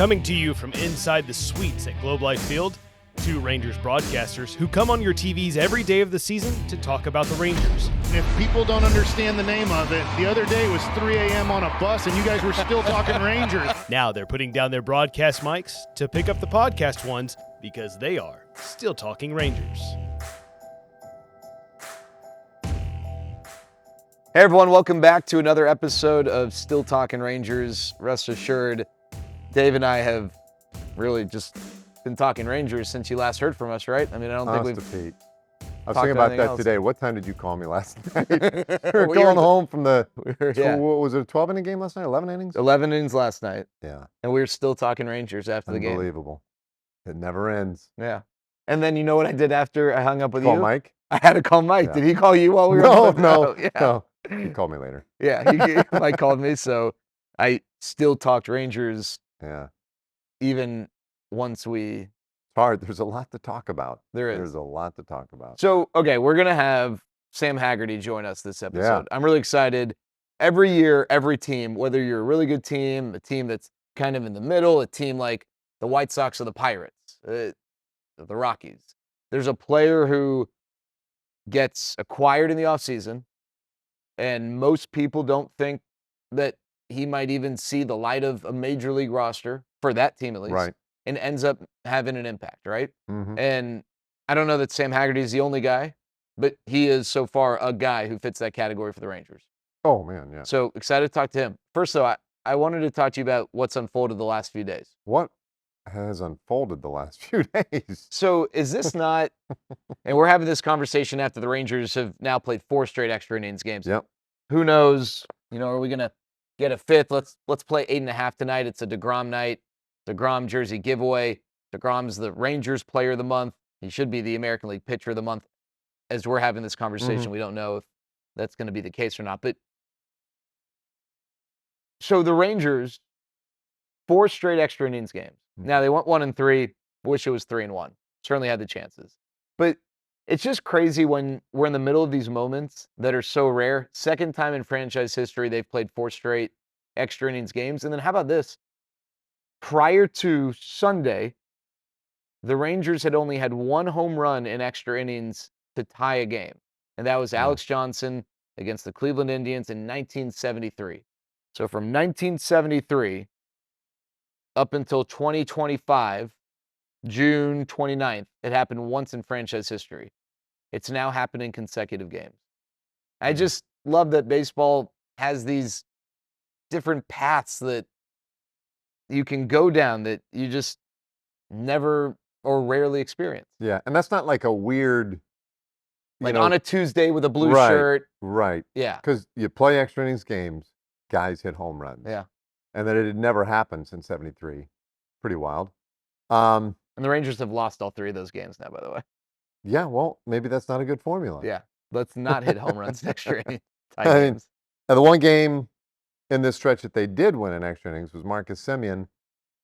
Coming to you from inside the suites at Globe Life Field, two Rangers broadcasters who come on your TVs every day of the season to talk about the Rangers. If people don't understand the name of it, the other day it was 3 a.m. on a bus and you guys were still talking Rangers. Now they're putting down their broadcast mics to pick up the podcast ones because they are still talking Rangers. Hey everyone, welcome back to another episode of Still Talking Rangers. Rest assured, Dave and I have really just been talking Rangers since you last heard from us, right? I mean, I don't think we've Pete. I was thinking about that today. What time did you call me last night? We were Well, going home from the, yeah. what was it, a 12-inning game last night? 11 innings? 11 innings last night, Yeah. and we were still talking Rangers after the game. Unbelievable. It never ends. Yeah. And then you know what I did after I hung up with Call you? Mike? I had to call Mike. Yeah. Did he call you while we were No, on the no, Yeah. no. He called me later. Yeah, Mike called me, so I still talked Rangers Yeah. even once we... It's hard. There's a lot to talk about. There is. There's a lot to talk about. So, okay, we're going to have Sam Haggerty join us this episode. I'm really excited. Every year, every team, whether you're a really good team, a team that's kind of in the middle, a team like the White Sox or the Pirates, the Rockies, there's a player who gets acquired in the offseason, and most people don't think that he might even see the light of a major league roster, for that team at least, Right. and ends up having an impact, right? Mm-hmm. And I don't know that Sam Haggerty is the only guy, but he is so far a guy who fits that category for the Rangers. Oh, man, yeah. So excited to talk to him. First, though, I wanted to talk to you about what's unfolded the last few days. What has unfolded the last few days? So is this not, and we're having this conversation after the Rangers have now played 4 straight extra innings games. Yep. Who knows? Are we going to get a fifth? Let's play 8.5 tonight. It's a DeGrom night. DeGrom jersey giveaway. DeGrom's the Rangers player of the month. He should be the American League pitcher of the month. As we're having this conversation, we don't know if that's going to be the case or not. But so the Rangers, 4 straight extra innings games. Now they went 1-3. Wish it was 3-1. Certainly had the chances. But it's just crazy when we're in the middle of these moments that are so rare. Second time in franchise history they've played 4 straight extra innings games. And then how about this? Prior to Sunday, the Rangers had only had 1 home run in extra innings to tie a game. And that was Alex Johnson against the Cleveland Indians in 1973. So from 1973 up until 2025, June 29th, it happened once in franchise history. It's now happened in consecutive games. I just love that baseball has these different paths that you can go down that you just never or rarely experience. Yeah, and that's not like a weird... Like on a Tuesday with a blue Right, shirt. Right. Yeah. Because you play extra innings games, guys hit home runs. Yeah. And that it had never happened since 73. Pretty wild. And the Rangers have lost all 3 of those games now, by the way. Yeah, well, maybe that's not a good formula. Yeah. Let's not hit home runs in extra innings. Tie I mean, games. And the one game in this stretch that they did win in extra innings was Marcus Semien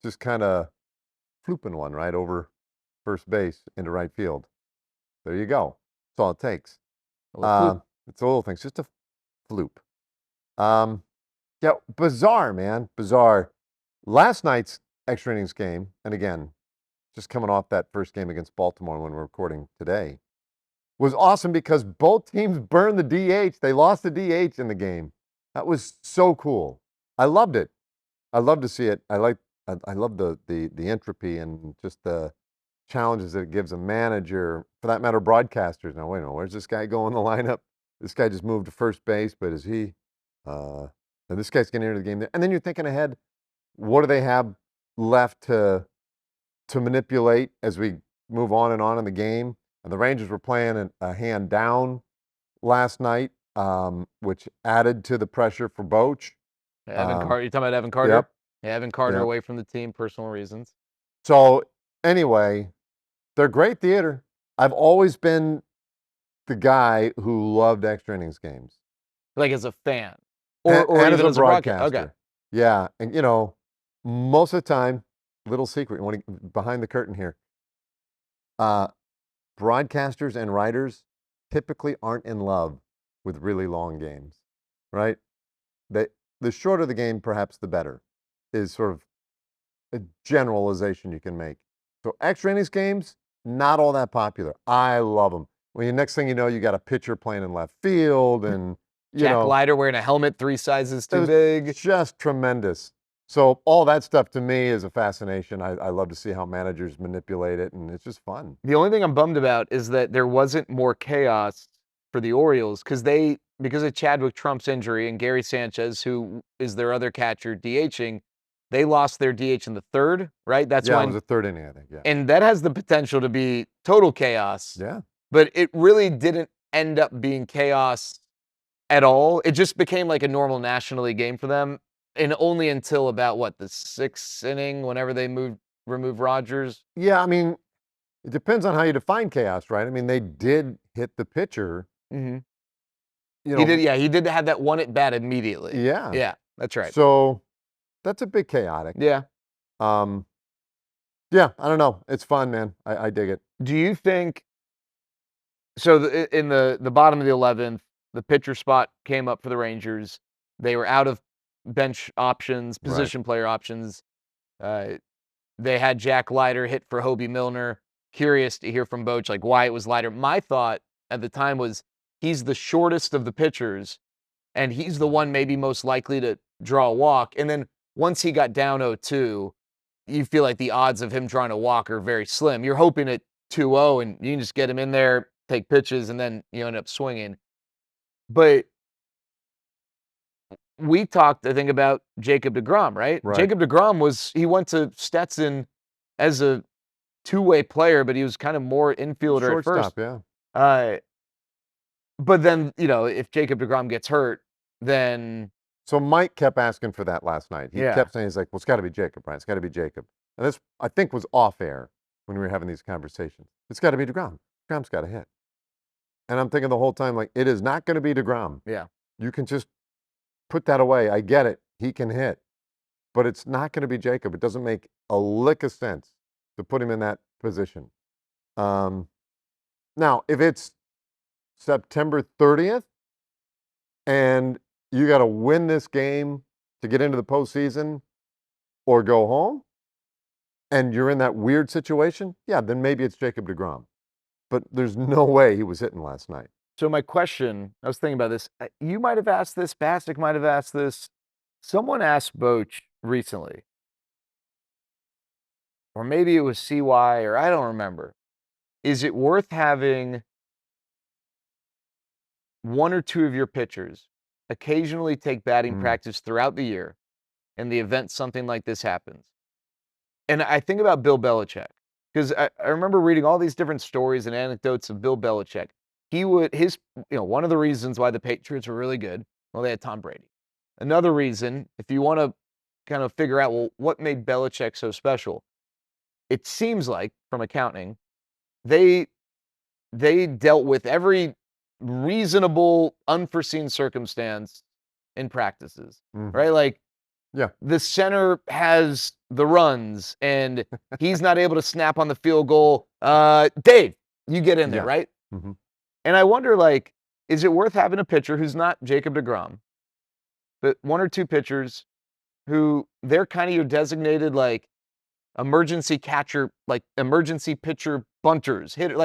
just kind of flooping one right over first base into right field. There you go. That's all it takes. It's a little thing. It's just a floop. Yeah, bizarre, man. Bizarre. Last night's extra innings game, and again, just coming off that first game against Baltimore when we're recording today, was awesome because both teams burned the DH. They lost the DH in the game. That was so cool. I loved it. I love to see it. I love the entropy and just the challenges that it gives a manager, for that matter, broadcasters. Now, wait a minute, where's this guy going in the lineup? This guy just moved to first base, but is he? And this guy's getting into the game there. And then you're thinking ahead, what do they have left to manipulate as we move on in the game? And the Rangers were playing a hand down last night, which added to the pressure for Boch. Evan Carter. You talking about Evan Carter? Yep. Yeah, Evan Carter Yep. away from the team, personal reasons. So anyway, they're great theater. I've always been the guy who loved extra innings games. Like as a fan. And Or even as a broadcaster. Okay. Yeah, and most of the time, little secret, behind the curtain here, broadcasters and writers typically aren't in love with really long games, right? The shorter the game, perhaps the better, is sort of a generalization you can make. So extra innings games, not all that popular. I love them. When the next thing you know, you got a pitcher playing in left field, and Jack Leiter wearing a helmet 3 sizes too big. Just tremendous. So all that stuff to me is a fascination. I love to see how managers manipulate it, and it's just fun. The only thing I'm bummed about is that there wasn't more chaos for the Orioles because of Chadwick Trump's injury and Gary Sanchez, who is their other catcher, DHing. They lost their DH in the 3rd, right? That's it when was the 3rd inning, I think. Yeah. And that has the potential to be total chaos. Yeah. But it really didn't end up being chaos at all. It just became like a normal National League game for them. And only until about the 6th inning, whenever they remove Rogers. Yeah, I mean, it depends on how you define chaos, right? I mean, they did hit the pitcher. Mm-hmm. You know, He did have that one at bat immediately. Yeah. Yeah, that's right. So that's a bit chaotic. Yeah. Yeah, I don't know. It's fun, man. I dig it. Do you think so? In the bottom of the 11th, the pitcher spot came up for the Rangers. They were out of bench options, position player options. They had Jack Leiter hit for Hobie Milner. Curious to hear from Boch why it was Leiter. My thought at the time was he's the shortest of the pitchers, and he's the one maybe most likely to draw a walk. And then once he got down 0-2, you feel like the odds of him drawing a walk are very slim. You're hoping at 2-0 and you can just get him in there, take pitches, and then you end up swinging. But we talked, I think, about Jacob deGrom, right? Jacob deGrom he went to Stetson as a two-way player, but he was kind of more infielder at first. Yeah. But then, if Jacob deGrom gets hurt, then... So Mike kept asking for that last night. He kept saying, he's like, well, it's got to be Jacob, Brian. It's got to be Jacob. And this, I think, was off air when we were having these conversations. It's got to be deGrom. deGrom's got to hit. And I'm thinking the whole time, it is not going to be deGrom. Yeah. You can just put that away. I get it. He can hit. But it's not going to be Jacob. It doesn't make a lick of sense to put him in that position. Now, if it's September 30th and you got to win this game to get into the postseason or go home, and you're in that weird situation, yeah, then maybe it's Jacob deGrom. But there's no way he was hitting last night. So my question, I was thinking about this. You might have asked this. Bastick might have asked this. Someone asked Boch recently, or maybe it was CY, or I don't remember. Is it worth having one or two of your pitchers occasionally take batting practice throughout the year in the event something like this happens? And I think about Bill Belichick, because I remember reading all these different stories and anecdotes of Bill Belichick. One of the reasons why the Patriots were really good, well, they had Tom Brady. Another reason, if you want to kind of figure out, well, what made Belichick so special? It seems like, from accounting, they dealt with every reasonable, unforeseen circumstance in practices, right? The center has the runs, and he's not able to snap on the field goal. Dave, you get in there, right? Mm-hmm. And I wonder, is it worth having a pitcher who's not Jacob deGrom, but one or two pitchers who they're kind of your designated, emergency catcher, emergency pitcher bunters, hitter,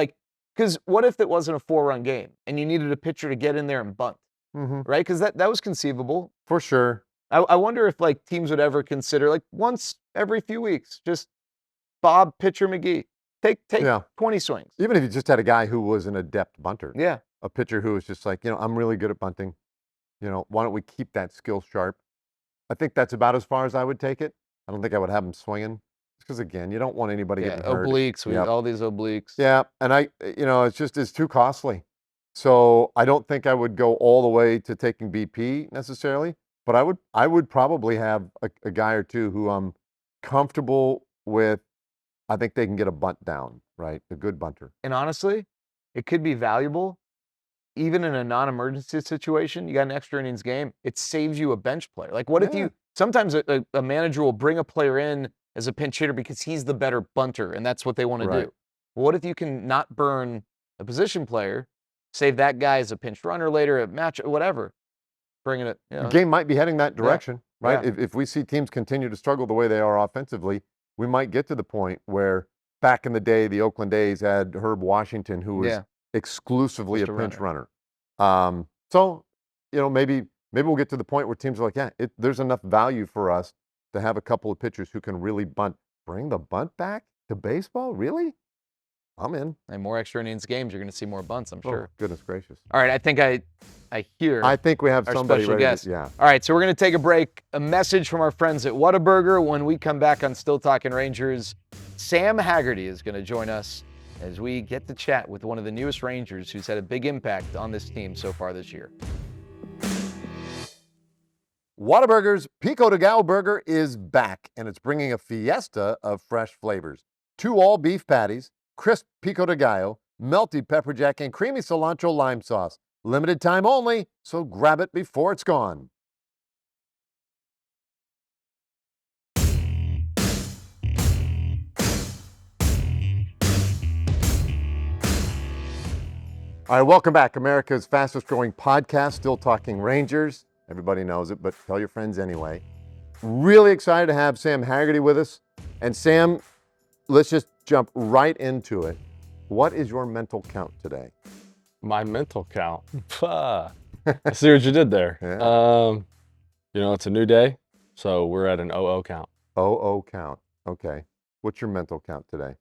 because what if it wasn't a 4-run game and you needed a pitcher to get in there and bunt, right? Because that was conceivable. For sure. I wonder if teams would ever consider once every few weeks, just Bob Pitcher McGee, take 20 swings. Even if you just had a guy who was an adept bunter. Yeah. A pitcher who was just I'm really good at bunting. Why don't we keep that skill sharp? I think that's about as far as I would take it. I don't think I would have him swinging. Because again, you don't want anybody getting hurt. Obliques, we all these obliques. Yeah, and it's too costly. So I don't think I would go all the way to taking BP necessarily, but I would probably have a guy or two who I'm comfortable with. I think they can get a bunt down, right? A good bunter. And honestly, it could be valuable. Even in a non-emergency situation, you got an extra innings game, it saves you a bench player. What if sometimes a manager will bring a player in as a pinch hitter because he's the better bunter, and that's what they want to do. Well, what if you can not burn a position player, save that guy as a pinch runner later, a match, whatever, bringing it. The game might be heading that direction, right? If we see teams continue to struggle the way they are offensively, we might get to the point where back in the day, the Oakland A's had Herb Washington, who was exclusively Just a a pinch runner. So, maybe we'll get to the point where teams are like, there's enough value for us to have a couple of pitchers who can really bunt. Bring the bunt back to baseball? Really? I'm in. And more extra innings games, you're going to see more bunts, I'm sure. Oh, goodness gracious. All right, I think I hear. I think we have our somebody special ready. guest. Yeah. All right, so we're going to take a break. A message from our friends at Whataburger. When we come back on Still Talking Rangers, Sam Haggerty is going to join us as we get to chat with one of the newest Rangers who's had a big impact on this team so far this year. Whataburger's Pico de Gallo Burger is back, and it's bringing a fiesta of fresh flavors. 2 all-beef patties, crisp Pico de Gallo, melty pepper jack, and creamy cilantro lime sauce. Limited time only, so grab it before it's gone. All right, welcome back. America's fastest growing podcast, Still Talking Rangers. Everybody knows it, but tell your friends anyway. Really excited to have Sam Haggerty with us. And Sam, let's just jump right into it. What is your mental count today? My mental count. I see what you did there. Yeah. It's a new day, so we're at an 0-0 count. 0-0 count. Okay. What's your mental count today?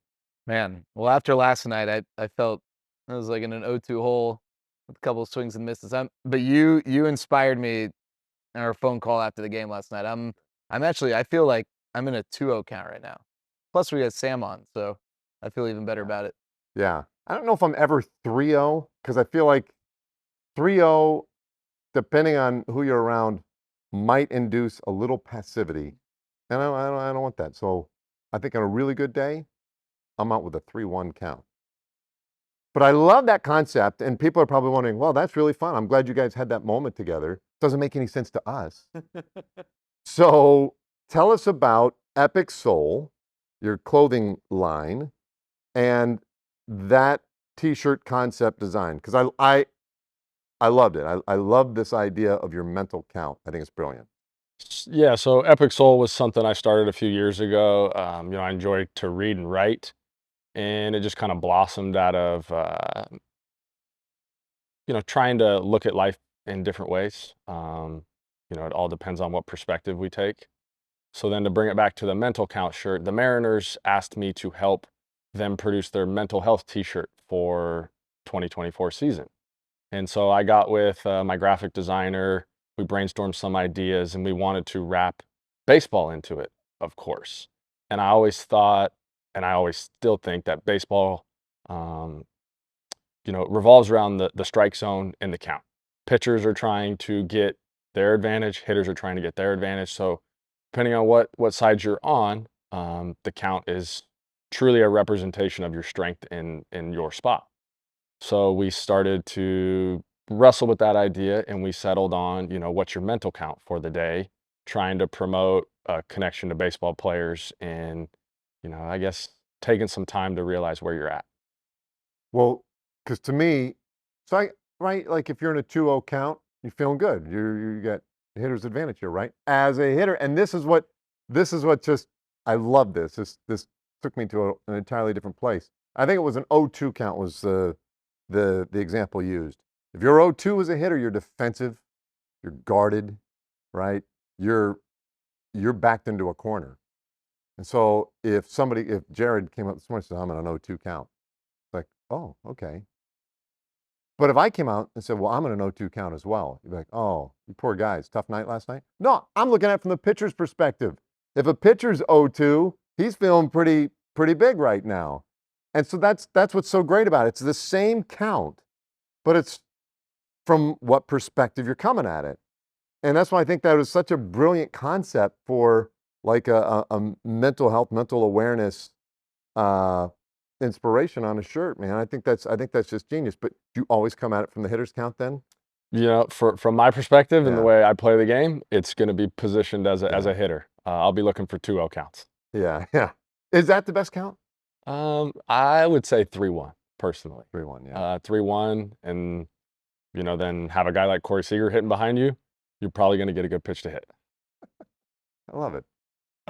Man, well, after last night, I felt I was like in an 0-2 hole with a couple of swings and misses. But you inspired me in our phone call after the game last night. I feel like I'm in a 2-0 count right now. Plus, we had Sam on, so I feel even better about it. Yeah. I don't know if I'm ever 3-0 because I feel like 3-0, depending on who you're around, might induce a little passivity. And I don't want that. So I think on a really good day, I'm out with a 3-1 count. But I love that concept, and people are probably wondering, well, that's really fun. I'm glad you guys had that moment together. Doesn't make any sense to us. So tell us about Epic Soul, your clothing line, and that t-shirt concept design. Because I loved it. I love this idea of your mental count. I think it's brilliant. Yeah, so Epic Soul was something I started a few years ago. I enjoy to read and write, and it just kind of blossomed out of, trying to look at life in different ways. It all depends on what perspective we take. So then to bring it back to the mental count shirt, the Mariners asked me to help them produce their mental health t-shirt for 2024 season. And so I got with my graphic designer, we brainstormed some ideas, and we wanted to wrap baseball into it, of course. And I always thought, and I always still think that baseball, revolves around the strike zone and the count. Pitchers are trying to get their advantage, hitters are trying to get their advantage. So depending on what side you're on, the count is truly a representation of your strength in your spot. So we started to wrestle with that idea, and we settled on, what's your mental count for the day, trying to promote a connection to baseball players and, I guess taking some time to realize where you're at. Well, because to me, right, like if you're in a 2-0 count, you're feeling good. You got hitter's advantage here, right? As a hitter, and this is what just I love this. This took me to an entirely different place. I think it was an 0-2 count was the example used. If you're 0-2 as a hitter, you're defensive, you're guarded, right? You're backed into a corner. And so if Jared came up this morning and said, I'm on an 0-2 count, it's like, oh, okay. But if I came out and said, well, I'm in an 0-2 count as well, you'd be like, oh, you poor guys, tough night last night? No, I'm looking at it from the pitcher's perspective. If a pitcher's 0-2, he's feeling pretty big right now. And so that's what's so great about it. It's the same count, but it's from what perspective you're coming at it. And that's why I think that was such a brilliant concept for like a mental health, mental awareness inspiration on a shirt, man. I think that's just genius. But do you always come at it from the hitter's count then? From my perspective and the Yeah. way I play the game, it's going to be positioned as a hitter. I'll be looking for 2-0 counts. Yeah. Is that the best count? I would say 3-1 personally. 3-1, yeah. 3-1, and then have a guy like Corey Seager hitting behind you. You're probably going to get a good pitch to hit. I love it.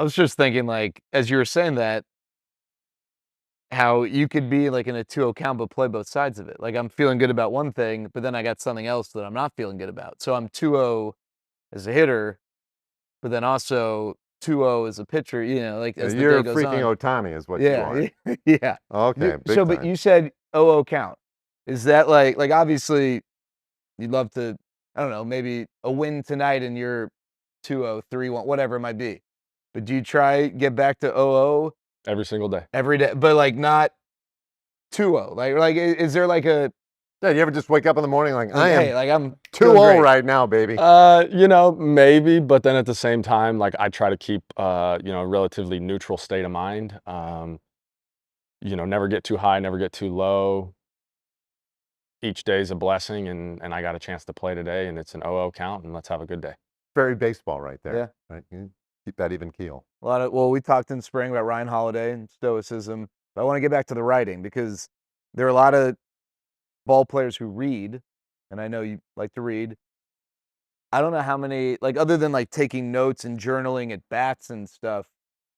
I was just thinking, like, as you were saying that, how you could be like in a 2-0 count, but play both sides of it. Like I'm feeling good about one thing, but then I got something else that I'm not feeling good about. So I'm 2-0 as a hitter, but then also 2-0 as a pitcher, like as the You're day goes freaking on. Otani is what you are. Yeah, yeah. Okay, big So, but time. you said 0-0 count. Is that like obviously you'd love to, I don't know, maybe a win tonight and you're 2-0, 3-1, whatever it might be. But do you try get back to 0-0 every single day. every day, but like not 2-0? Like is there like a Yeah, you ever just wake up in the morning like, I am hey, like I'm 2-0 right now, baby. Maybe, but then at the same time, like I try to keep, a relatively neutral state of mind. Never get too high, never get too low. Each day is a blessing, and I got a chance to play today, and it's an 0-0 count, and let's have a good day. Very baseball right there. Yeah. Right? You keep that even keel. we talked in spring about Ryan Holiday and stoicism, but I want to get back to the writing because there are a lot of ball players who read, and I know you like to read. I don't know how many, like other than like taking notes and journaling at bats and stuff,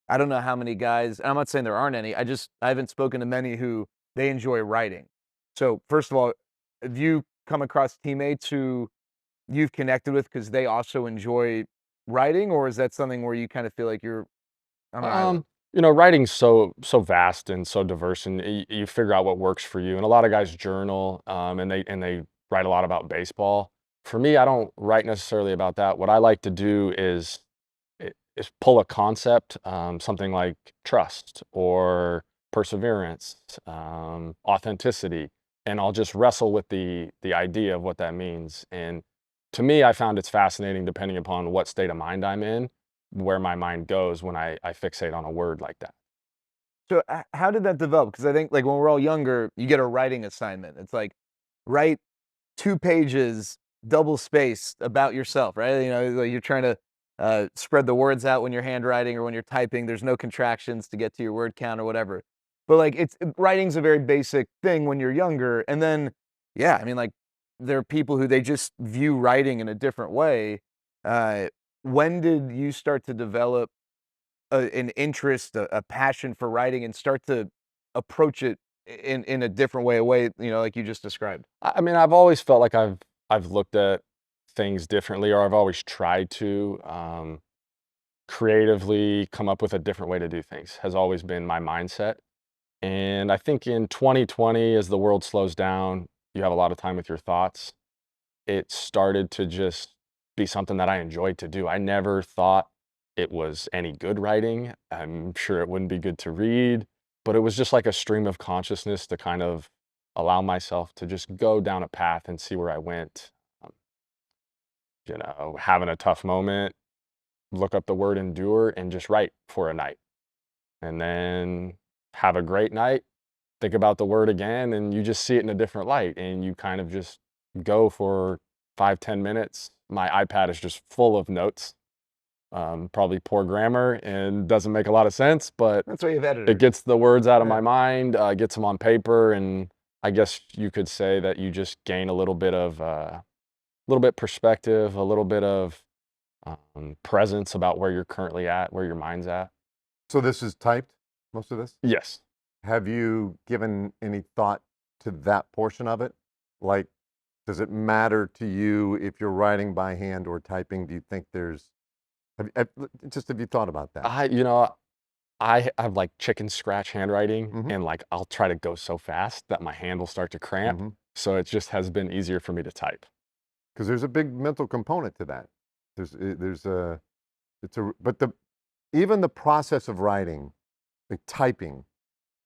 I don't know how many guys, and I'm not saying there aren't any, I haven't spoken to many who they enjoy writing. So first of all, have you come across teammates who you've connected with because they also enjoy writing, or is that something where you kind of feel like you're on an island? Writing's so vast and so diverse, and you figure out what works for you. And a lot of guys journal, and they write a lot about baseball. For me, I don't write necessarily about that. What I like to do is pull a concept, something like trust or perseverance, authenticity, and I'll just wrestle with the idea of what that means. And to me, I found it's fascinating depending upon what state of mind I'm in, where my mind goes when I fixate on a word like that. So how did that develop? Because I think like when we're all younger, you get a writing assignment. It's like write 2 pages, double spaced about yourself, right? Like you're trying to spread the words out when you're handwriting or when you're typing. There's no contractions to get to your word count or whatever. But like writing's a very basic thing when you're younger. And then, yeah, I mean, like there are people who they just view writing in a different way. Uh, when did you start to develop an interest, a passion for writing, and start to approach it in a different way, like you just described? I mean, I've always felt like I've looked at things differently, or I've always tried to creatively come up with a different way to do things. Has always been my mindset. And I think in 2020, as the world slows down, you have a lot of time with your thoughts. It started to just be something that I enjoyed to do. I never thought it was any good writing. I'm sure it wouldn't be good to read, but it was just like a stream of consciousness to kind of allow myself to just go down a path and see where I went. Um, having a tough moment, look up the word endure and just write for a night. And then have a great night, think about the word again, and you just see it in a different light. And you kind of just go for 5-10 minutes. My iPad is just full of notes, probably poor grammar and doesn't make a lot of sense, but That's why you have editors. it gets the words out of Yeah. my mind, gets them on paper, and I guess you could say that you just gain a little bit perspective, a little bit of presence about where you're currently at, where your mind's at. So this is typed, most of this? Yes. Have you given any thought to that portion of it? Like, does it matter to you if you're writing by hand or typing? Do you think have you thought about that? I have like chicken scratch handwriting, Mhm. and like I'll try to go so fast that my hand will start to cramp. Mhm. So it just has been easier for me to type. Because there's a big mental component to that. Even the process of writing, like typing,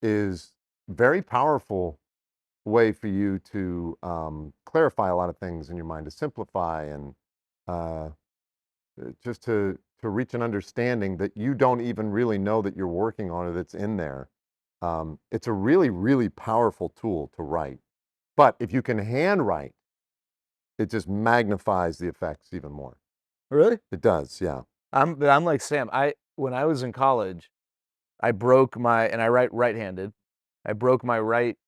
is very powerful way for you to clarify a lot of things in your mind, to simplify and uh, just to reach an understanding that you don't even really know that you're working on, or that's in there. It's a really, really powerful tool to write. But if you can handwrite, it just magnifies the effects even more. Really? It does, yeah. I'm like Sam. When I was in college, I broke and I write right-handed. I broke my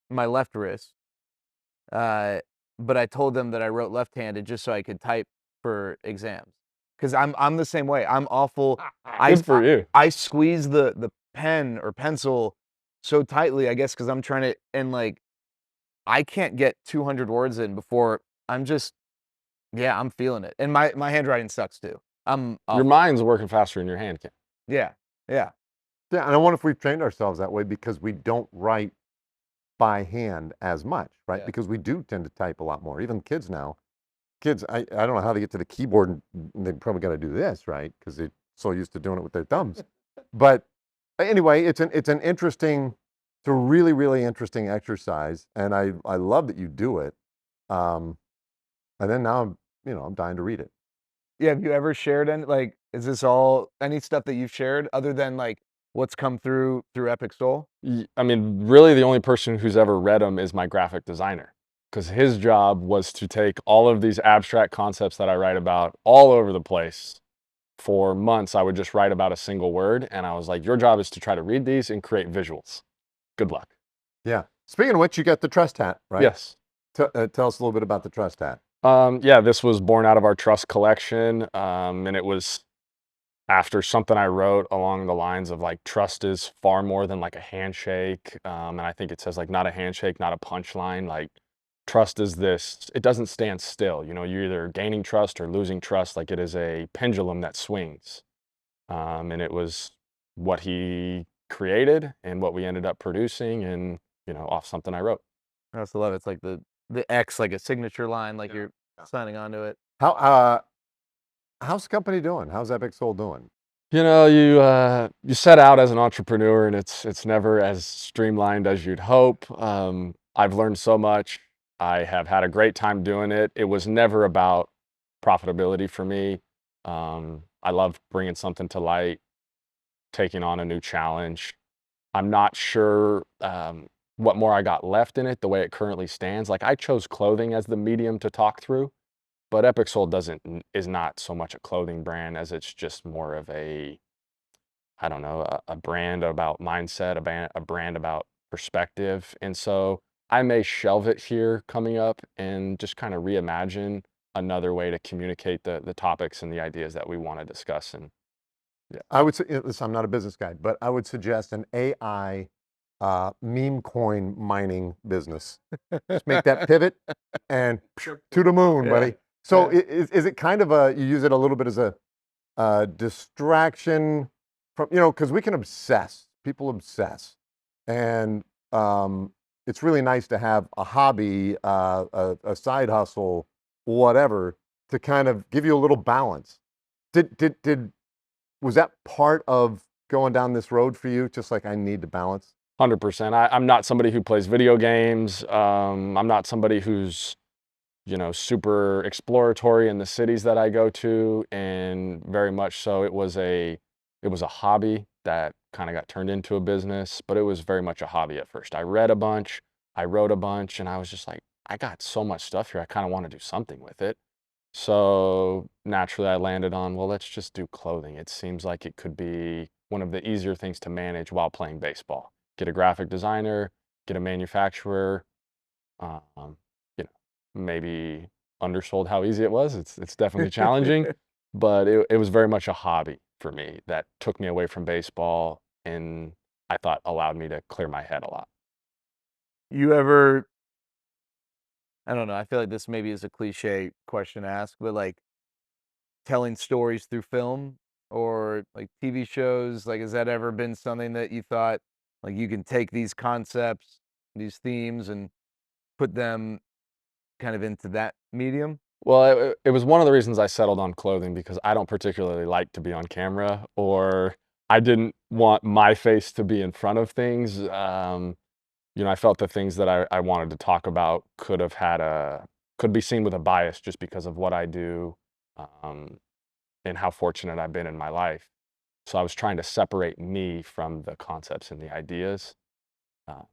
left wrist. But I told them that I wrote left-handed just so I could type for exams. because I'm the same way. I'm awful. Good for you. I squeeze the pen or pencil so tightly, I guess, because I'm trying to, and like I can't get 200 words in before I'm just, yeah, I'm feeling it. And my handwriting sucks too. I'm Your awful. mind's working faster than your hand can. Yeah, yeah. Yeah, and I wonder if we've trained ourselves that way because we don't write by hand as much, right? Yeah. Because we do tend to type a lot more. Even kids now. Kids, I don't know how they get to the keyboard, and they probably got to do this, right? Because they're so used to doing it with their thumbs. But anyway, it's an interesting, it's a really, really interesting exercise, and I love that you do it. And then now I'm dying to read it. Yeah, have you ever shared any, like, is this all any stuff that you've shared other than like what's come through Epic Soul? I mean, really the only person who's ever read them is my graphic designer, because his job was to take all of these abstract concepts that I write about all over the place. For months, I would just write about a single word, and I was like, your job is to try to read these and create visuals. Good luck. Yeah. Speaking of which, you got the trust hat, right? Yes. Tell us a little bit about the trust hat. Yeah, this was born out of our trust collection, and it was after something I wrote along the lines of like, trust is far more than like a handshake. And I think it says like, not a handshake, not a punchline. Like, trust is this, it doesn't stand still. You know, you're either gaining trust or losing trust. Like, it is a pendulum that swings. And it was what he created and what we ended up producing, and, off something I wrote. I also love it. It's like the X, like a signature line, like you're signing onto it. How's the company doing? How's Epic Soul doing? You set out as an entrepreneur, and it's never as streamlined as you'd hope. I've learned so much. I have had a great time doing it. It was never about profitability for me. I love bringing something to light, taking on a new challenge. I'm not sure what more I got left in it the way it currently stands. Like, I chose clothing as the medium to talk through. But Epic Soul is not so much a clothing brand as it's just more of a, I don't know, a brand about mindset, a brand about perspective. And so I may shelve it here coming up and just kind of reimagine another way to communicate the topics and the ideas that we want to discuss. And yeah. I would say, listen, I'm not a business guy, but I would suggest an AI meme coin mining business. Just make that pivot and to the moon, buddy. So is it kind of you use it a little bit as a distraction from, because we can obsess. People obsess. And it's really nice to have a hobby, a side hustle, whatever, to kind of give you a little balance. Was that part of going down this road for you? Just like, I need to balance? 100%. I'm not somebody who plays video games. I'm not somebody who's super exploratory in the cities that I go to, and very much so it was a hobby that kind of got turned into a business, but it was very much a hobby at first. I read a bunch, I wrote a bunch, and I was just like, I got so much stuff here, I kind of want to do something with it. So naturally I landed on, well, let's just do clothing. It seems like it could be one of the easier things to manage while playing baseball. Get a graphic designer, get a manufacturer, maybe undersold how easy it was. It's definitely challenging, but it was very much a hobby for me that took me away from baseball, and I thought allowed me to clear my head a lot. You ever, I don't know, I feel like this maybe is a cliche question to ask, but like telling stories through film or like TV shows, like has that ever been something that you thought like you can take these concepts, these themes, and put them kind of into that medium? Well, it was one of the reasons I settled on clothing, because I don't particularly like to be on camera, or I didn't want my face to be in front of things. I felt the things that I wanted to talk about could be seen with a bias just because of what I do, and how fortunate I've been in my life. So I was trying to separate me from the concepts and the ideas. So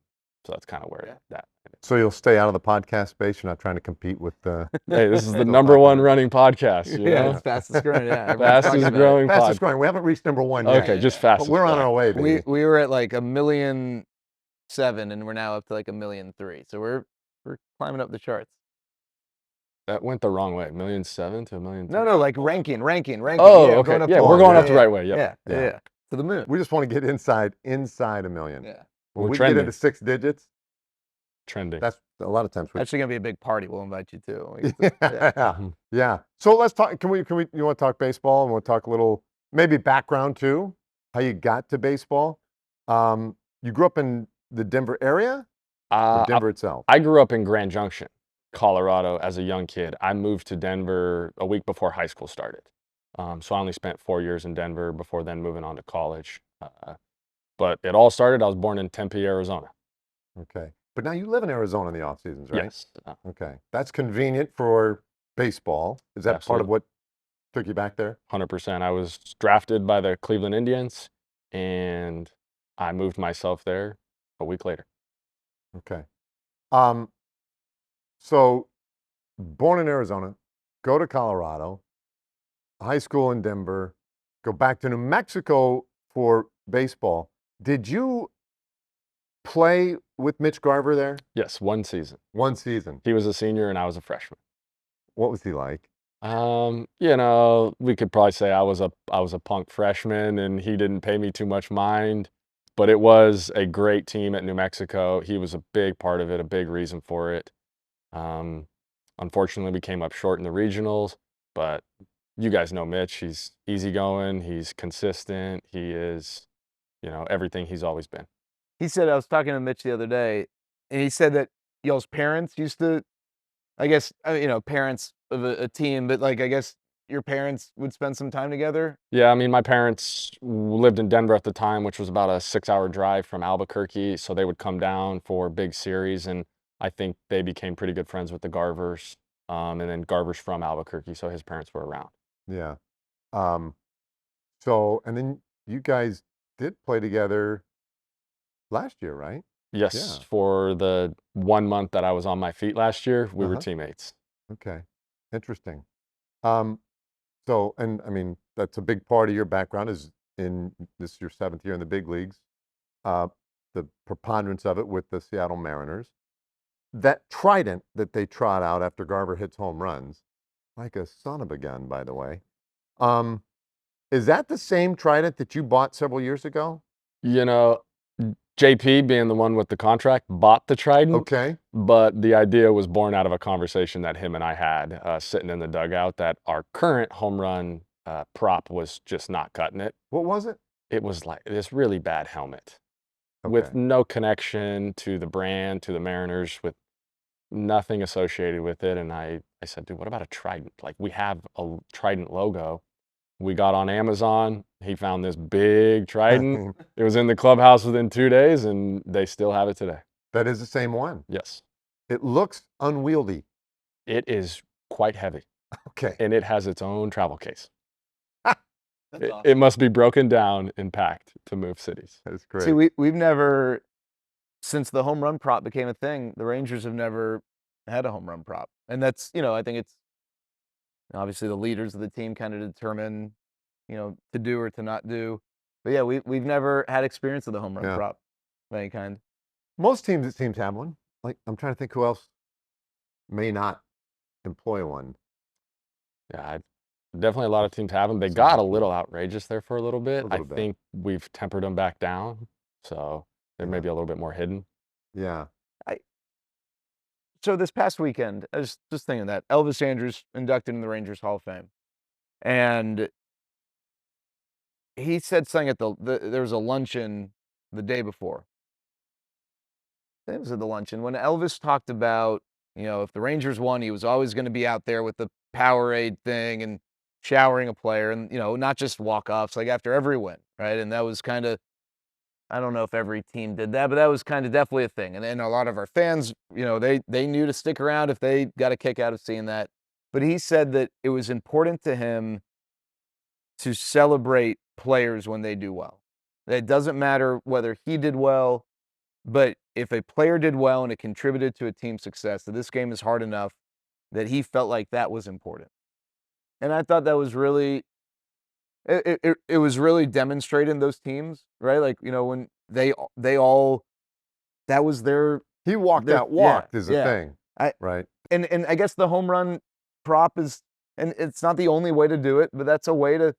that's kind of where that. So you'll stay out of the podcast space. You're not trying to compete with the. Hey, this is the number one running podcast. It's fastest growing. Yeah, fastest growing. Fastest growing. We haven't reached number one yet. Okay, just fastest. But we're on our way, baby. We were at like 1,000,007, and we're now up to like 1,000,003. So we're climbing up the charts. That went the wrong way. 1,700,000 to 1,000,000. No, like ranking. Oh, Yeah, okay. going up Yeah, the we're line. going yeah, up the right way. Yep. Yeah. To the moon. We just want to get inside $1 million. Yeah. When We're we trending. get into 6 digits, Trending. that's a lot of times. Actually gonna be a big party. We'll invite you too. Yeah. So let's talk. You want to talk baseball, and we'll talk a little maybe background too, how you got to baseball. You grew up in the Denver area, or Denver itself? I grew up in Grand Junction, Colorado as a young kid. I moved to Denver a week before high school started. So I only spent 4 years in Denver before then moving on to college. But it all started, I was born in Tempe, Arizona. Okay. But now you live in Arizona in the off seasons, right? Yes. Okay. That's convenient for baseball. Is that part of Absolutely. what took you back there? 100%. I was drafted by the Cleveland Indians, and I moved myself there a week later. Okay. So born in Arizona, go to Colorado, high school in Denver, go back to New Mexico for baseball. Did you play with Mitch Garver there? Yes, one season. One season. He was a senior and I was a freshman. What was he like? We could probably say I was a punk freshman and he didn't pay me too much mind, but it was a great team at New Mexico. He was a big part of it, a big reason for it. Unfortunately, we came up short in the regionals, but you guys know Mitch. He's easygoing, he's consistent, he is, everything he's always been. He said, I was talking to Mitch the other day, and he said that y'all's parents used to, I guess, parents of a team, but like, I guess your parents would spend some time together. Yeah, I mean, my parents lived in Denver at the time, which was about a 6-hour drive from Albuquerque. So they would come down for big series, and I think they became pretty good friends with the Garvers. And then Garver's from Albuquerque, so his parents were around. Yeah. So, and then you guys did play together last year, right? Yes, Yeah. for the 1 month that I was on my feet last year, we were Uh-huh. teammates. Okay. Interesting. So, and I mean, that's a big part of your background is in this is your 7th year in the big leagues. The preponderance of it with the Seattle Mariners. That trident that they trot out after Garver hits home runs, like a son of a gun, by the way. Is that the same trident that you bought several years ago? JP, being the one with the contract, bought the trident. Okay. But the idea was born out of a conversation that him and I had sitting in the dugout, that our current home run prop was just not cutting it. What was it? It was like this really bad helmet with Okay. no connection to the brand, to the Mariners, with nothing associated with it. And I said, dude, what about a trident? Like, we have a trident logo. We got on Amazon. He found this big trident. It was in the clubhouse within 2 days, and they still have it today. That is the same one. Yes. It looks unwieldy. It is quite heavy, Okay. and it has its own travel case. That's awesome. It must be broken down and packed to move cities. That's great. See, we've never, since the home run prop became a thing, the Rangers have never had a home run prop. And that's, I think it's obviously the leaders of the team kind of determine, to do or to not do. But yeah, we've never had experience of the home run Yeah. prop of any kind. Most teams, it seems, have one. Like, I'm trying to think who else may not employ one. Yeah, definitely a lot of teams have them. They got a little outrageous there for a little bit. I think we've tempered them back down, so they're maybe a little bit more hidden. Yeah. So this past weekend, I was just thinking that Elvis Andrus inducted in the Rangers Hall of Fame, and he said something at there was a luncheon the day before. It was at the luncheon when Elvis talked about, if the Rangers won, he was always going to be out there with the Powerade thing and showering a player, and not just walk-offs, like after every win, right? And that was kind of, I don't know if every team did that, but that was kind of definitely a thing. And then a lot of our fans, they knew to stick around if they got a kick out of seeing that. But he said that it was important to him to celebrate players when they do well. That it doesn't matter whether he did well, but if a player did well and it contributed to a team's success, that this game is hard enough that he felt like that was important. And I thought that was really, it was really demonstrating those teams, right? Like, when they all, that was their, He walked There- out walked is a yeah. thing, I- right? and I guess the home run prop is, and it's not the only way to do it, but that's a way to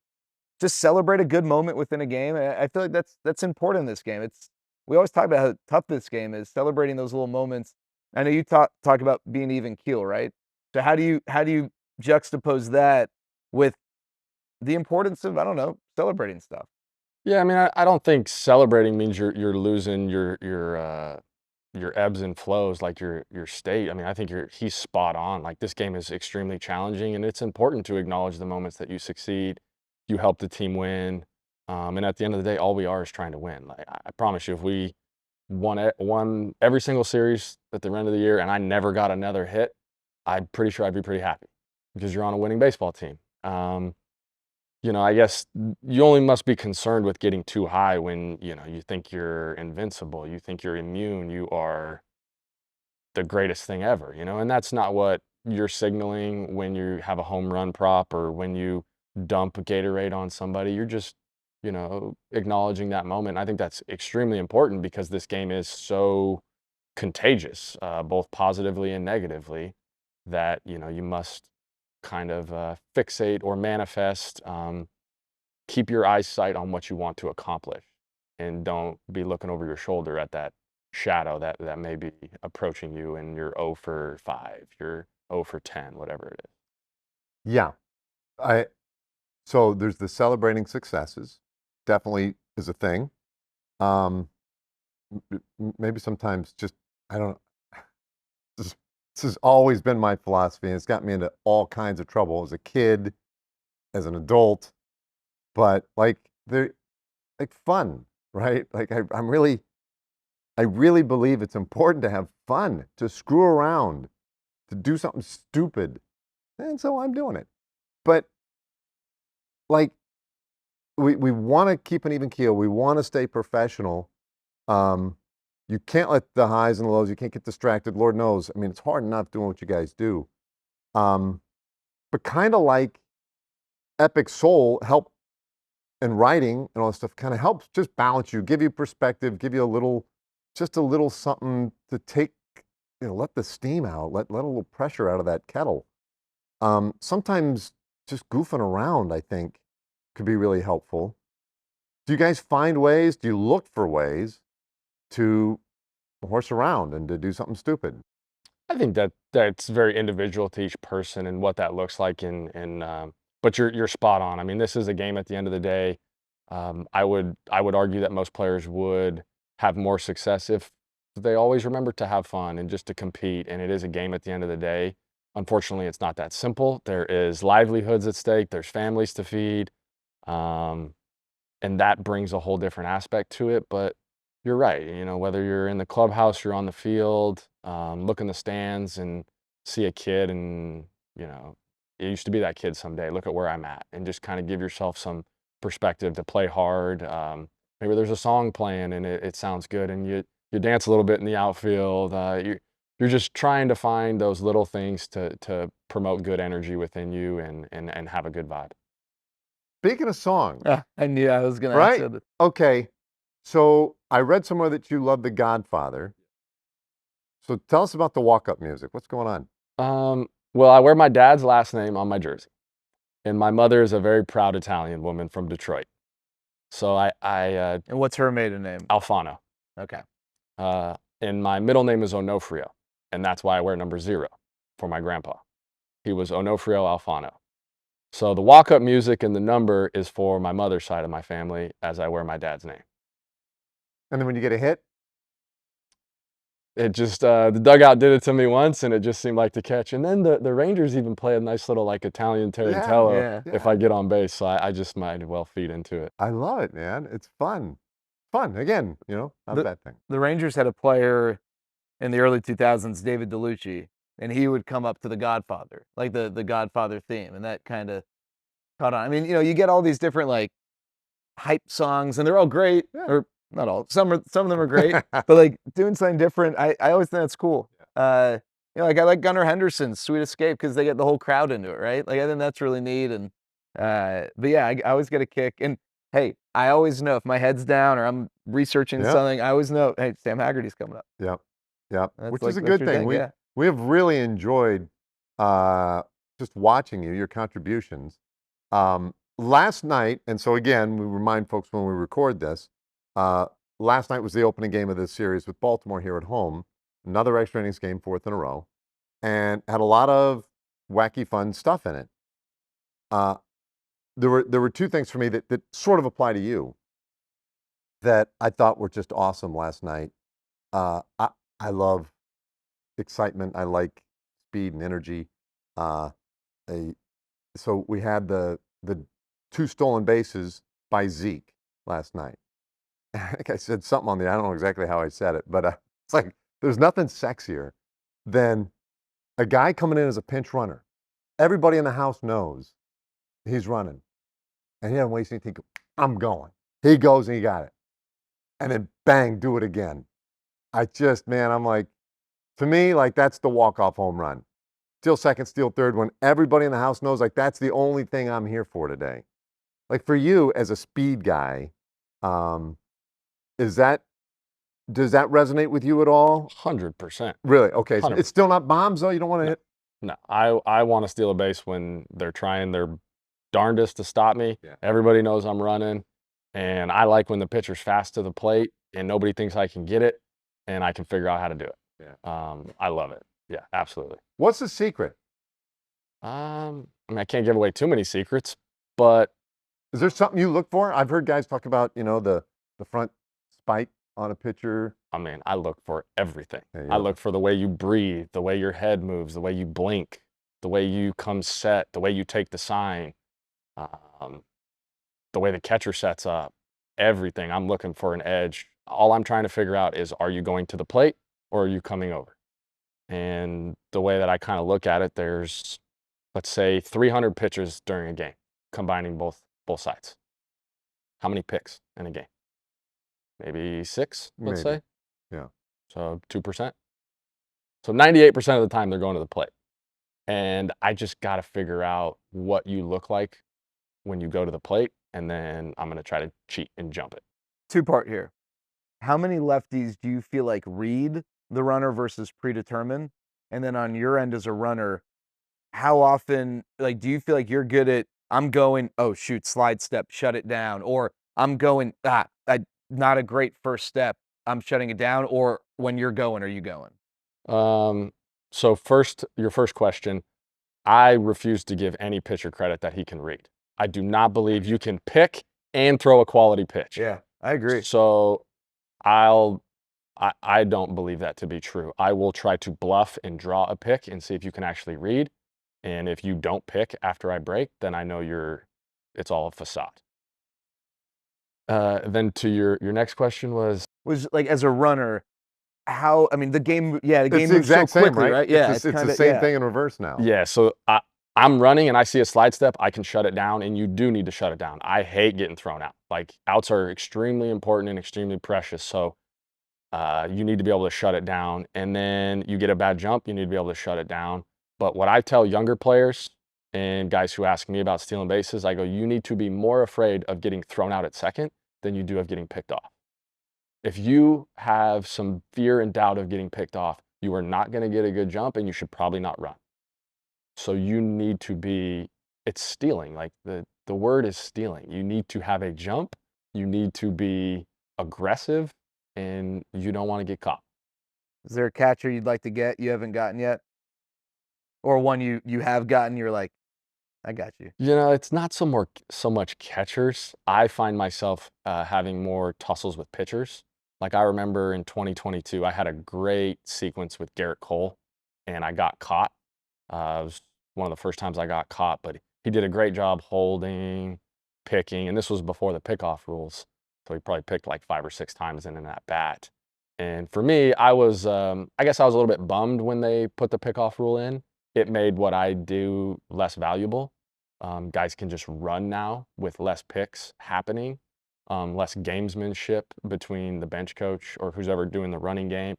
just celebrate a good moment within a game. I feel like that's important in this game. We always talk about how tough this game is, celebrating those little moments. I know you talk about being even keel, right? So how do you juxtapose that with the importance of, I don't know, celebrating stuff? Yeah, I mean, I don't think celebrating means you're losing your ebbs and flows, like your state. I mean, I think he's spot on. Like, this game is extremely challenging, and it's important to acknowledge the moments that you succeed, you help the team win, and at the end of the day, all we are is trying to win. Like, I promise you, if we won every single series at the end of the year, and I never got another hit, I'm pretty sure I'd be pretty happy, because you're on a winning baseball team. I guess you only must be concerned with getting too high when, you think you're invincible, you think you're immune, you are the greatest thing ever, and that's not what you're signaling when you have a home run prop or when you dump a Gatorade on somebody. You're just, acknowledging that moment. And I think that's extremely important because this game is so contagious, both positively and negatively, that, you must kind of fixate or manifest, keep your eyesight on what you want to accomplish, and don't be looking over your shoulder at that shadow that may be approaching you, and you're 0 for 5, you're 0 for 10, whatever it is. Yeah. So there's the celebrating successes, definitely is a thing. Maybe sometimes just, I don't this has always been my philosophy, and it's got me into all kinds of trouble as a kid, as an adult, but they're like fun, right? Like I really believe it's important to have fun, to screw around, to do something stupid. And so I'm doing it. But like, we want to keep an even keel. We want to stay professional. You can't let the highs and lows, you can't get distracted. Lord knows. I mean, it's hard enough doing what you guys do. But kind of like Epic Soul help and writing and all this stuff kind of helps just balance you, give you perspective, give you just a little something to take, let the steam out, let a little pressure out of that kettle. Sometimes just goofing around, I think, could be really helpful. Do you guys find ways? Do you look for ways to horse around and to do something stupid? I think that's very individual to each person and what that looks like. But you're spot on. I mean, this is a game at the end of the day. I would argue that most players would have more success if they always remember to have fun and just to compete. And it is a game at the end of the day. Unfortunately, it's not that simple. There is livelihoods at stake. There's families to feed. And that brings a whole different aspect to it. But you're right. Whether you're in the clubhouse, you're on the field, look in the stands and see a kid and, it used to be that kid someday. Look at where I'm at, and just kind of give yourself some perspective to play hard. Maybe there's a song playing and it sounds good, and you dance a little bit in the outfield. You're just trying to find those little things to promote good energy within you and have a good vibe. Speaking of songs, I knew I was going to right? answer this. Okay, so I read somewhere that you love The Godfather. So tell us about the walk-up music. What's going on? Well, I wear my dad's last name on my jersey, and my mother is a very proud Italian woman from Detroit. So And what's her maiden name? Alfano. Okay. And my middle name is Onofrio, and that's why I wear number 0 for my grandpa. He was Onofrio Alfano. So the walk-up music and the number is for my mother's side of my family, as I wear my dad's name. And then when you get a hit? It just, the dugout did it to me once, and it just seemed like the catch. And then the Rangers even play a nice little Italian tarantella if I get on base. So I just might well feed into it. I love it, man. It's fun. Fun. Again, not a bad thing. The Rangers had a player in the early 2000s, David DeLucci, and he would come up to The Godfather, like the Godfather theme, and that kind of caught on. I mean, you get all these different hype songs, and they're all great, or not all. Some of them are great, but doing something different, I always think that's cool. I like Gunnar Henderson's "Sweet Escape" because they get the whole crowd into it, right? I think that's really neat. And but yeah, I always get a kick. And hey, I always know if my head's down or I'm researching something, I always know, hey, Sam Haggerty's coming up. Yep. Which is a that's good thing. yeah. We have really enjoyed just watching you, your contributions. Last night, and so again, we remind folks when we record this, last night was the opening game of this series with Baltimore here at home. Another extra innings game, 4th in a row, and had a lot of wacky, fun stuff in it. There were two things for me that sort of apply to you that I thought were just awesome last night. I love excitement. I like speed and energy. So we had the 2 stolen bases by Zeke last night. I think I said something on I don't know exactly how I said it, but it's like there's nothing sexier than a guy coming in as a pinch runner. Everybody in the house knows he's running, and he doesn't waste anything. I'm going. He goes and he got it, and then bang, do it again. I'm like, to me, like that's the walk-off home run. Steal second, steal third, when everybody in the house knows, like that's the only thing I'm here for today. Like for you as a speed guy, does that resonate with you at all? 100%. Really? Okay. So 100%. it's still not bombs though? You don't want to hit? No, I want to steal a base when they're trying their darndest to stop me. Yeah. Everybody knows I'm running, and I like when the pitcher's fast to the plate and nobody thinks I can get it, and I can figure out how to do it. Yeah. I love it. Yeah, absolutely. What's the secret? I mean, I can't give away too many secrets, but Is there something you look for? I've heard guys talk about, the front spike on a pitcher. I mean, I look for everything. Yeah, I look for the way you breathe, the way your head moves, the way you blink, the way you come set, the way you take the sign, the way the catcher sets up, everything. I'm looking for an edge. All I'm trying to figure out is, are you going to the plate or are you coming over? And the way that I kind of look at it, there's, let's say, 300 pitches during a game, combining both sides. How many picks in a game? Maybe 6, let's Maybe. say. Yeah. So 2%. So 98% of the time they're going to the plate. And I just got to figure out what you look like when you go to the plate, and then I'm going to try to cheat and jump it. 2-part here. How many lefties do you feel like read the runner versus predetermine? And then on your end as a runner, how often, like, do you feel like you're good at, I'm going, oh, shoot, slide step, shut it down, or I'm going, not a great first step, I'm shutting it down, or when you're going, are you going? So your first question, I refuse to give any pitcher credit that he can read. I do not believe you can pick and throw a quality pitch. Yeah, I agree. So I don't believe that to be true. I will try to bluff and draw a pick and see if you can actually read. And if you don't pick after I break, then I know it's all a facade. Then to your next question was like, as a runner, how, I mean, the game, the game It's the moves so exact same, quickly, right? Yeah, It's kinda, the same thing in reverse now. Yeah, so I'm running and I see a slide step, I can shut it down, and you do need to shut it down. I hate getting thrown out. Like, outs are extremely important and extremely precious, so you need to be able to shut it down. And then you get a bad jump, you need to be able to shut it down. But what I tell younger players and guys who ask me about stealing bases, I go, you need to be more afraid of getting thrown out at second than you do of getting picked off. If you have some fear and doubt of getting picked off, you are not going to get a good jump, and you should probably not run. So you need to be, it's stealing. Like the word is stealing. You need to have a jump. You need to be aggressive, and you don't want to get caught. Is there a catcher you'd like to get you haven't gotten yet? Or one you have gotten, you're like, I got you. It's not so much catchers. I find myself having more tussles with pitchers. Like, I remember in 2022, I had a great sequence with Garrett Cole, and I got caught. It was one of the first times I got caught, but he did a great job holding, picking, and this was before the pickoff rules. So he probably picked like 5 or 6 times in that bat. And for me, I guess I was a little bit bummed when they put the pickoff rule in. It made what I do less valuable. Guys can just run now with less picks happening, less gamesmanship between the bench coach or who's ever doing the running game.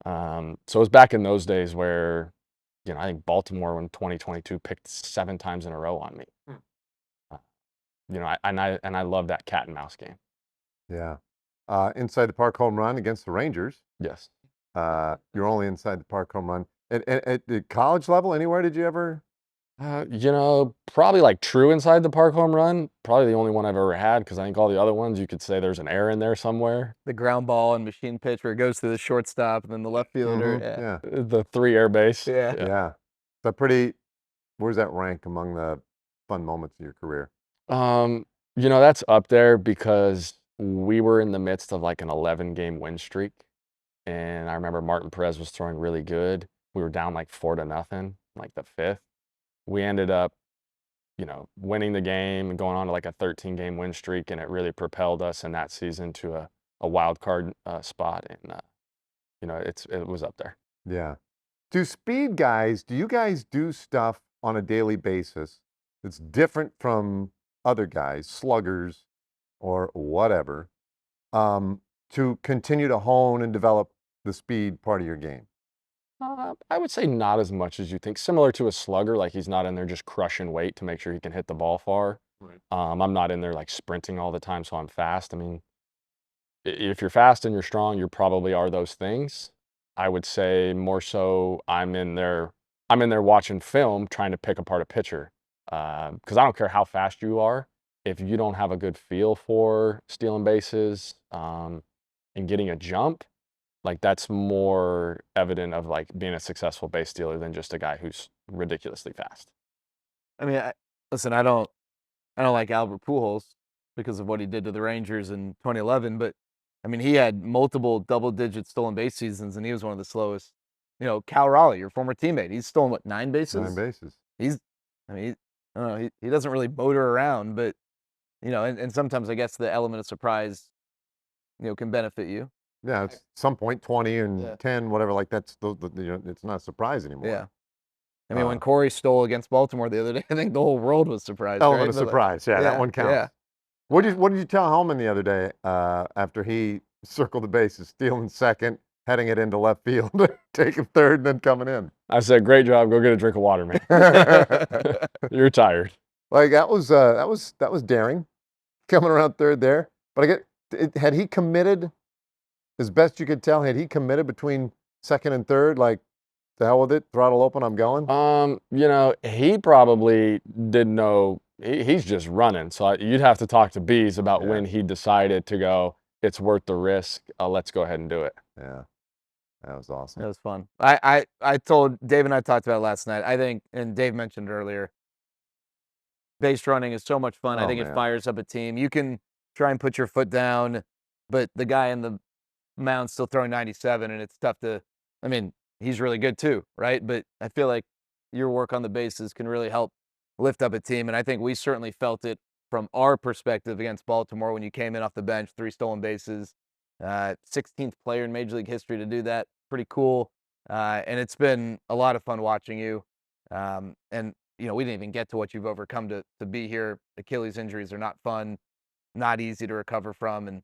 So it was back in those days where, I think Baltimore in 2022 picked 7 times in a row on me. I love that cat and mouse game. Yeah. Inside the park home run against the Rangers. Yes. You're only inside the park home run. At the college level, anywhere did you ever Probably like true inside the park home run. Probably the only one I've ever had, because I think all the other ones you could say there's an error in there somewhere. The ground ball and machine pitch where it goes through the shortstop and then the left fielder. Mhm, yeah. The 3 air base. Yeah. Yeah. So pretty, where's that rank among the fun moments of your career? That's up there because we were in the midst of like an 11-game win streak. And I remember Martin Perez was throwing really good. We were down like 4-0, like the 5th. We ended up, winning the game and going on to like a 13-game win streak, and it really propelled us in that season to a wild card spot. And it was up there. Yeah. Do you guys do stuff on a daily basis that's different from other guys, sluggers or whatever, to continue to hone and develop the speed part of your game? I would say not as much as you think. Similar to a slugger, like he's not in there just crushing weight to make sure he can hit the ball far. Right. I'm not in there like sprinting all the time, so I'm fast. I mean, if you're fast and you're strong, you probably are those things. I would say more so I'm in there watching film, trying to pick apart a pitcher. Because I don't care how fast you are, if you don't have a good feel for stealing bases and getting a jump, like that's more evident of like being a successful base stealer than just a guy who's ridiculously fast. I mean, listen, I don't like Albert Pujols because of what he did to the Rangers in 2011, but I mean, he had multiple double-digit stolen base seasons, and he was one of the slowest. Cal Raleigh, your former teammate, he's stolen, what, 9 bases? 9 bases. I don't know, he doesn't really motor around, but, and sometimes I guess the element of surprise, can benefit you. Yeah, at some point, 20 and Yeah. 10, whatever, like it's not a surprise anymore. Yeah. I mean, when Corey stole against Baltimore the other day, I think the whole world was surprised. Element right? of But, surprise. Yeah, that one counts. Yeah. What did you tell Hellman the other day after he circled the bases, stealing second, heading it into left field, taking third, and then coming in? I said, "Great job. Go get a drink of water, man. You're tired." Like that was daring, coming around third there. But had he committed, as best you could tell, had he committed between second and third, like, the hell with it, throttle open, I'm going? He probably didn't know. He's just running. So you'd have to talk to Bees about when he decided to go, it's worth the risk. Let's go ahead and do it. Yeah, that was awesome. It was fun. I told Dave, and I talked about it last night. I think, and Dave mentioned earlier, base running is so much fun. I think it fires up a team. You can try and put your foot down, but the guy in the mound's still throwing 97, and it's tough to. I mean, he's really good too, right? But I feel like your work on the bases can really help lift up a team, and I think we certainly felt it from our perspective against Baltimore when you came in off the bench, 3 stolen bases, 16th player in Major League history to do that. Pretty cool, and it's been a lot of fun watching you. And we didn't even get to what you've overcome to be here. Achilles injuries are not fun, not easy to recover from, and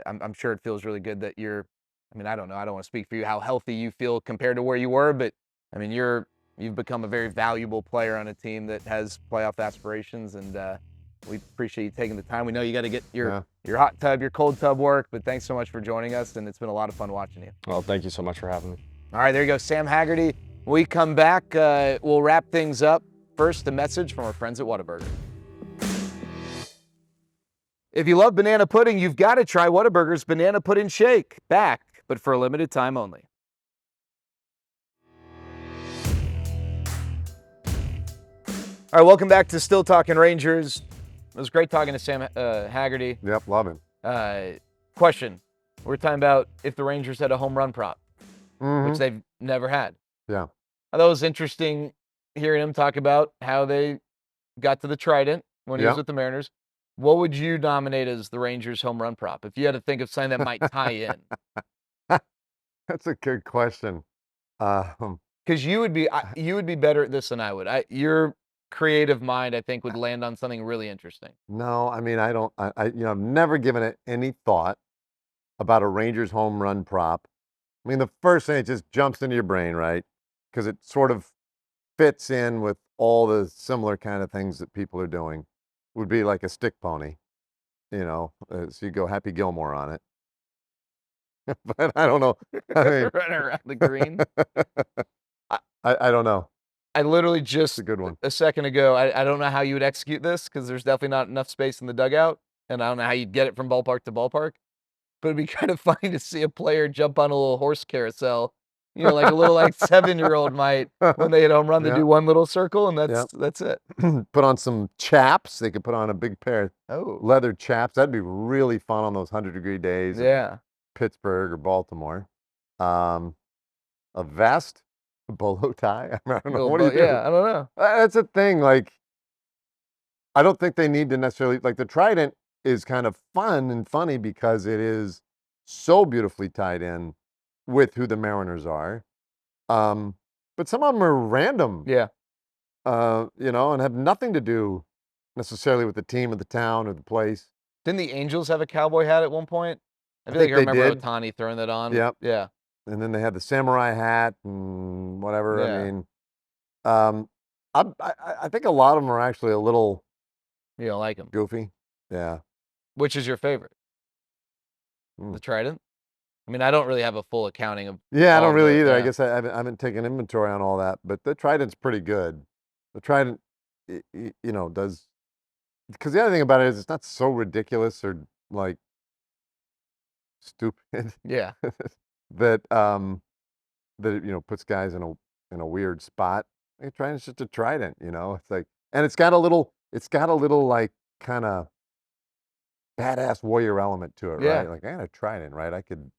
I'm sure it feels really good that you're. I mean, I don't know. I don't want to speak for you how healthy you feel compared to where you were, but I mean, you've become a very valuable player on a team that has playoff aspirations, and we appreciate you taking the time. We know you got to get your hot tub, your cold tub work, but thanks so much for joining us, and it's been a lot of fun watching you. Well, thank you so much for having me. All right, there you go, Sam Haggerty. When we come back, we'll wrap things up. First, a message from our friends at Whataburger. If you love banana pudding, you've got to try Whataburger's Banana Pudding Shake. Back, but for a limited time only. All right, welcome back to Still Talking Rangers. It was great talking to Sam Haggerty. Yep, love him. Question. We're talking about if the Rangers had a home run prop, which they've never had. Yeah. I thought it was interesting hearing him talk about how they got to the Trident when he was with the Mariners. What would you nominate as the Rangers' home run prop if you had to think of something that might tie in? That's a good question. Because you would be better at this than I would. Your creative mind, I think, would land on something really interesting. No, I mean, I've never given it any thought about a Rangers home run prop. I mean, the first thing that just jumps into your brain, right? Because it sort of fits in with all the similar kind of things that people are doing, would be like a stick pony, so you go Happy Gilmore on it. But I don't know. I mean, Running around the green. I don't know. I literally just It's a good one. a second ago, I don't know how you would execute this because there's definitely not enough space in the dugout, and I don't know how you'd get it from ballpark to ballpark. But it'd be kind of funny to see a player jump on a little horse carousel, like a little like 7-year-old might when they hit home run. They Yeah. do one little circle, and Yeah. that's it. Put on some chaps. They could put on a big pair of Oh, leather chaps. That'd be really fun on those 100-degree days. in yeah. Pittsburgh or Baltimore. A vest, a bolo tie. I don't know. Little What do you bu- do? Yeah, I don't know. That's a thing. Like, I don't think they need to necessarily, like, the trident is kind of fun and funny because it is so beautifully tied in with who the Mariners are. But some of them are random, Yeah. and have nothing to do necessarily with the team or the town or the place. Didn't the Angels have a cowboy hat at one point? I feel think like I they remember did. Ohtani throwing that on. Yep. Yeah. And then they had the samurai hat and whatever. Yeah. I mean, I think a lot of them are actually a little You don't like him. goofy. Yeah. Which is your favorite? Hmm. The Trident? I mean, I don't really have a full accounting of. Yeah, I all don't really the- either. I yeah. guess I haven't taken inventory on all that, but the Trident's pretty good. The Trident, does, because the other thing about it is it's not so ridiculous or like stupid Yeah. that that it, puts guys in a weird spot. Trident's just a Trident, It's like, and it's got a little like kind of badass warrior element to it, Yeah. right? Like, I got a Trident, right? I could,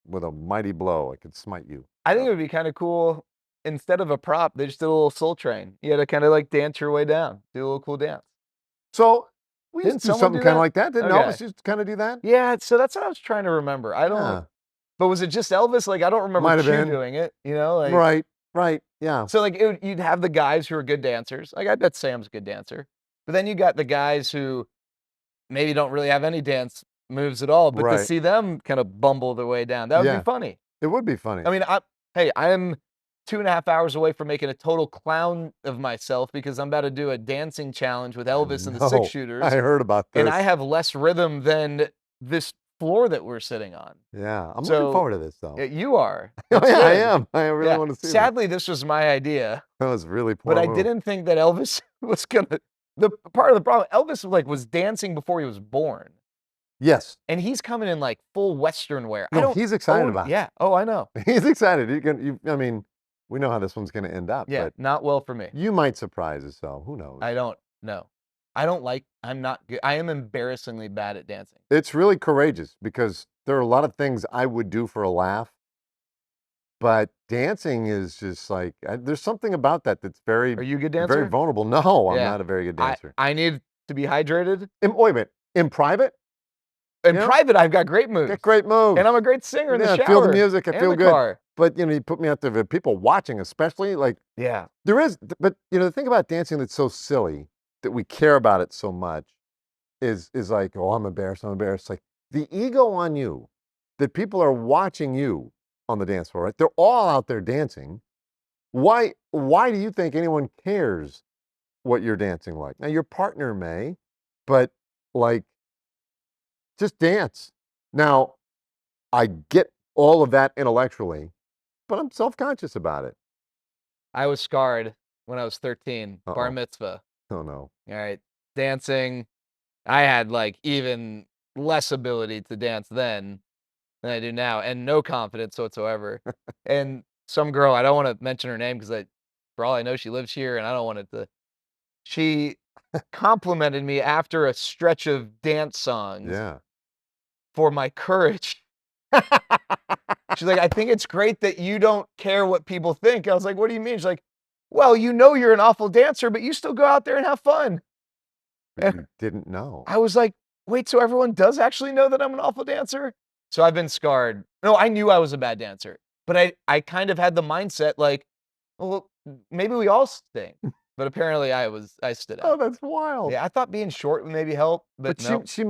with a mighty blow, I could smite you. I think it would be kind of cool. Instead of a prop, they just did a little soul train. You had to kind of like dance your way down, do a little cool dance. So we Didn't used to do someone something do kind that? of like that. Didn't Okay. Elvis used to kind of do that? Yeah, so that's what I was trying to remember. I don't. Yeah. But was it just Elvis? Like I don't remember Might have Q been. doing it. Like Right. Yeah. So like you'd have the guys who are good dancers. Like I bet Sam's a good dancer. But then you got the guys who maybe don't really have any dance moves at all. But to Right. see them kind of bumble their way down, that would Yeah. be funny. It would be funny. I mean, I am 2.5 hours away from making a total clown of myself because I'm about to do a dancing challenge with Elvis and the No, Six Shooters. I heard about this. And I have less rhythm than this floor that we're sitting on. Yeah. I'm So, looking forward to this, though. You are. Yeah, That's I good. am. I really Yeah. want to see that. Sadly, this was my idea, That was really poor but I move. didn't think that Elvis was gonna. The part of the problem, Elvis was dancing before he was born, Yes. and he's coming in like full Western wear. No, he's excited about it. Yeah. Oh, I know. He's excited. I mean, we know how this one's going to end up. Yeah. But Not well for me. you might surprise us, though. Who knows? I don't know. I'm not good. I am embarrassingly bad at dancing. It's really courageous because there are a lot of things I would do for a laugh, but dancing is just like there's something about that that's very, Are you a good dancer? very vulnerable. No, I'm Yeah. not a very good dancer. I need to be hydrated. Wait a minute. In private, In Yeah. private, I've got great moves. get great moves. And I'm a great singer in the Yeah, shower. feel the music. I and feel the good. car. But you put me out there for people watching, especially like Yeah. there is. But the thing about dancing that's so silly that we care about it so much is like, oh, I'm embarrassed. Like the ego on you that people are watching you on the dance floor, right? They're all out there dancing. Why do you think anyone cares what you're dancing like? Now your partner may, but like just dance. Now, I get all of that intellectually, but I'm self-conscious about it. I was scarred when I was 13, bar Uh-oh. mitzvah. Oh no. All right. Dancing. I had like even less ability to dance then than I do now and no confidence whatsoever. And some girl, I don't want to mention her name because for all I know, she lives here and I don't want it to. She complimented me after a stretch of dance songs Yeah. for my courage. She's like, I think it's great that you don't care what people think. I was like, what do you mean? She's like, well, you're an awful dancer, but you still go out there and have fun. But you didn't know. I was like, wait, so everyone does actually know that I'm an awful dancer? So I've been scarred. No, I knew I was a bad dancer, but I kind of had the mindset like, well, maybe we all stink. But apparently I stood Oh, out. that's wild. Yeah, I thought being short would maybe help, but But no. she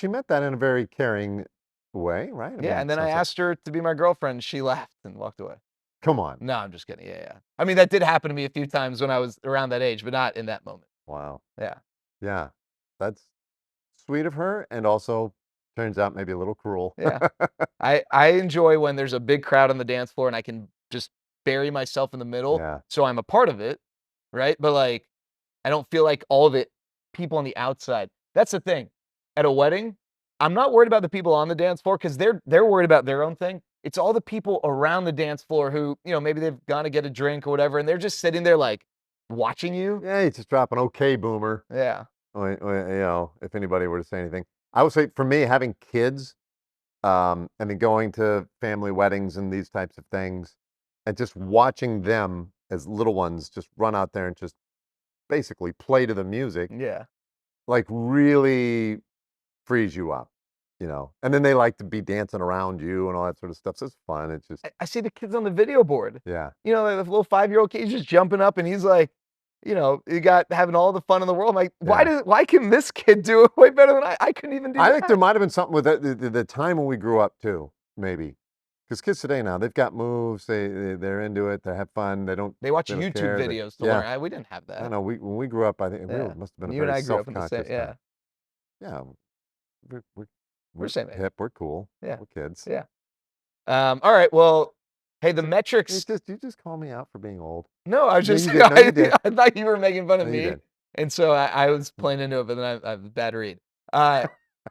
meant that in a very caring way, right? I mean, Yeah, and then I sounds like- asked her to be my girlfriend. She laughed and walked away. Come on. No, I'm just kidding. Yeah. I mean, that did happen to me a few times when I was around that age, but not in that moment. Wow. Yeah. Yeah. That's sweet of her, and also turns out maybe a little cruel. Yeah. I enjoy when there's a big crowd on the dance floor and I can just bury myself in the middle. Yeah. So I'm a part of it, right? But like, I don't feel like all of it, people on the outside. That's the thing. At a wedding, I'm not worried about the people on the dance floor because they're worried about their own thing. It's all the people around the dance floor who, maybe they've gone to get a drink or whatever, and they're just sitting there like watching you. Yeah, you just drop an okay boomer. Yeah. If anybody were to say anything. I would say for me, having kids, and then going to family weddings and these types of things, and just watching them as little ones just run out there and just basically play to the music, Yeah. like really frees you up, And then they like to be dancing around you and all that sort of stuff. So it's fun. It's just, I see the kids on the video board. yeah. Like the little 5-year-old kid, he's just jumping up and he's like, he got having all the fun in the world. I'm like, why can this kid do it way better than I couldn't even do I that. think there might have been something with the time when we grew up too, maybe. Because kids today now, they've got moves, they're into it, they have fun, They watch don't YouTube care, videos to learn. We didn't have that. I know, when we grew up, I think we must have been a You and very I grew up in the self-conscious same, time. Yeah, We're same age. hip, we're cool, Yeah. we're kids. Yeah. All right, well, hey, the metrics. You just call me out for being old. No, I was No, just you did. No, you did. I thought you were making fun of No, you me. did. And so I was playing into it, but then I have a bad read.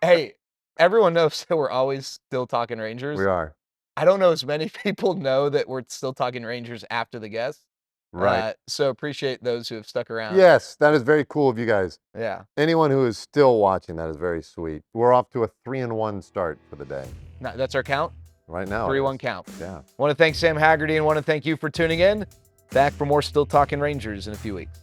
Hey, everyone knows that we're always still talking Rangers. We are. I don't know as many people know that we're still talking Rangers after the guest. Right. So appreciate those who have stuck around. Yes, that is very cool of you guys. Yeah. Anyone who is still watching, that is very sweet. We're off to a 3-1 start for the day. That's our count. Right now. 3-1 count. Yeah. Want to thank Sam Haggerty and want to thank you for tuning in. Back for more Still Talking Rangers in a few weeks.